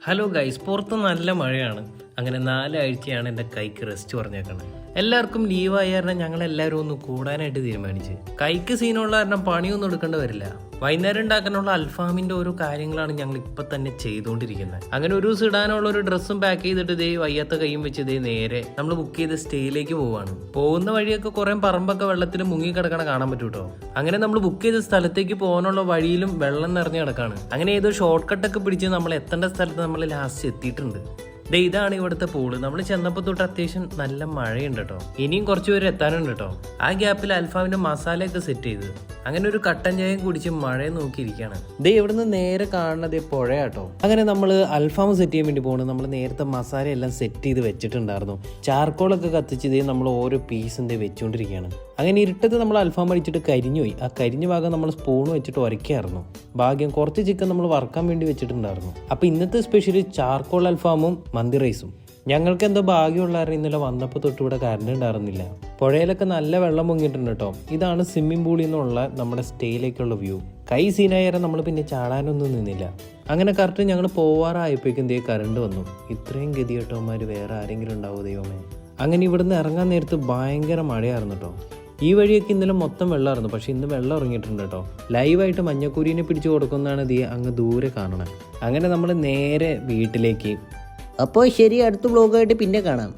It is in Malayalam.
ഹലോ ഗൈസ്, പുറത്ത് നല്ല മഴയാണ്. അങ്ങനെ 4 ആഴ്ചയാണ് എൻ്റെ കൈക്ക് റെസ്റ്റ് പറഞ്ഞേക്കുന്നത്. എല്ലാവർക്കും ലീവായ കാരണം ഞങ്ങൾ എല്ലാവരും ഒന്ന് കൂടാനായിട്ട് തീരുമാനിച്ച്. കൈക്ക് സീനുള്ള കാരണം പണിയൊന്നും എടുക്കേണ്ടി വരില്ല. വൈകുന്നേരം ഉണ്ടാക്കാനുള്ള അൽഫാമിൻ്റെ ഓരോ കാര്യങ്ങളാണ് ഞങ്ങൾ ഇപ്പം തന്നെ ചെയ്തുകൊണ്ടിരിക്കുന്നത്. അങ്ങനെ ഒരു ദിവസം ഇടാനുള്ള ഒരു ഡ്രസ്സും പാക്ക് ചെയ്തിട്ട് ഇതേ വയ്യാത്ത കൈയും വെച്ച് ഇതേ നേരെ നമ്മൾ ബുക്ക് ചെയ്ത് സ്റ്റേയിലേക്ക് പോവാണ്. പോകുന്ന വഴിയൊക്കെ കുറേ പറമ്പൊക്കെ വെള്ളത്തിൽ മുങ്ങി കിടക്കണ കാണാൻ പറ്റും കേട്ടോ. അങ്ങനെ നമ്മൾ ബുക്ക് ചെയ്ത സ്ഥലത്തേക്ക് പോകാനുള്ള വഴിയിലും വെള്ളം നിറഞ്ഞു കിടക്കാണ്. അങ്ങനെ ഏതോ ഷോർട്ട് കട്ടൊക്കെ പിടിച്ച് നമ്മൾ എത്തേണ്ട സ്ഥലത്ത് നമ്മൾ ലാസ്റ്റ് എത്തിയിട്ടുണ്ട്. ഇതാണ് ഇവിടുത്തെ പൂള്. നമ്മൾ ചെന്നപ്പോൾ തൊട്ട് അത്യാവശ്യം നല്ല മഴയുണ്ട് കേട്ടോ. ഇനിയും കുറച്ച് പേര് എത്താനുണ്ട് കേട്ടോ. ആ ഗ്യാപ്പിൽ അൽഫാമിന്റെ മസാലയൊക്കെ സെറ്റ് ചെയ്ത് അങ്ങനെ ഒരു കട്ടൻ ചായയും കുടിച്ച് മഴയെ നോക്കിയിരിക്കുകയാണ്. ഇവിടുന്ന് നേരെ കാണുന്നത് പുഴയാട്ടോ. അങ്ങനെ നമ്മൾ അൽഫാം സെറ്റ് ചെയ്യാൻ വേണ്ടി പോകണം. നമ്മൾ നേരത്തെ മസാല എല്ലാം സെറ്റ് ചെയ്ത് വെച്ചിട്ടുണ്ടായിരുന്നു. ചാർക്കോളൊക്കെ കത്തിച്ച് നമ്മൾ ഓരോ പീസ് വെച്ചുകൊണ്ടിരിക്കുകയാണ്. അങ്ങനെ ഇരുട്ടത്ത് നമ്മൾ അൽഫാം അടിച്ചിട്ട് കരിഞ്ഞുപോയി. ആ കരിഞ്ഞ ഭാഗം നമ്മൾ സ്പൂൺ വെച്ചിട്ട് ഉരയ്ക്കായിരുന്നു. ഭാഗ്യം കുറച്ച് ചിക്കൻ നമ്മൾ വറക്കാൻ വേണ്ടി വെച്ചിട്ടുണ്ടായിരുന്നു. അപ്പോൾ ഇന്നത്തെ സ്പെഷ്യൽ ചാർക്കോൾ അൽഫാമും മന്തി റൈസും. ഞങ്ങൾക്ക് എന്തോ ഭാഗ്യമുള്ളവരും ഇന്നലെ വന്നപ്പോൾ തൊട്ട് ഇവിടെ കറണ്ട് ഉണ്ടായിരുന്നില്ല. പുഴയിലൊക്കെ നല്ല വെള്ളം പൊങ്ങിയിട്ടുണ്ട് കേട്ടോ. ഇതാണ് സ്വിമ്മിംഗ് പൂളിൽ നിന്നുള്ള നമ്മുടെ സ്റ്റേയിലേക്കുള്ള വ്യൂ. കൈ സീനായാലും നമ്മൾ പിന്നെ ചാടാനൊന്നും നിന്നില്ല. അങ്ങനെ കറക്റ്റ് ഞങ്ങൾ പോവാറായപ്പോഴേക്കും കറണ്ട് വന്നു. ഇത്രയും ഗതികെട്ടവന്മാർ വേറെ ആരെങ്കിലും ഉണ്ടാവുമോ ദൈവമേ. അങ്ങനെ ഇവിടുന്ന് ഇറങ്ങാൻ നേരത്ത് ഭയങ്കര മഴയായിരുന്നു കേട്ടോ. ഈ വഴിയൊക്കെ ഇന്നലെ മൊത്തം വെള്ളമായിരുന്നു. പക്ഷെ ഇന്ന് വെള്ളം ഇറങ്ങിയിട്ടുണ്ട് കേട്ടോ. ലൈവായിട്ട് മഞ്ഞക്കൂരിനെ പിടിച്ചു കൊടുക്കുന്നതാണ് അങ്ങ് ദൂരെ കാണണം. അങ്ങനെ നമ്മൾ നേരെ വീട്ടിലേക്ക്. അപ്പോൾ ശരി, അടുത്ത വ്ലോഗായിട്ട് പിന്നെ കാണാം.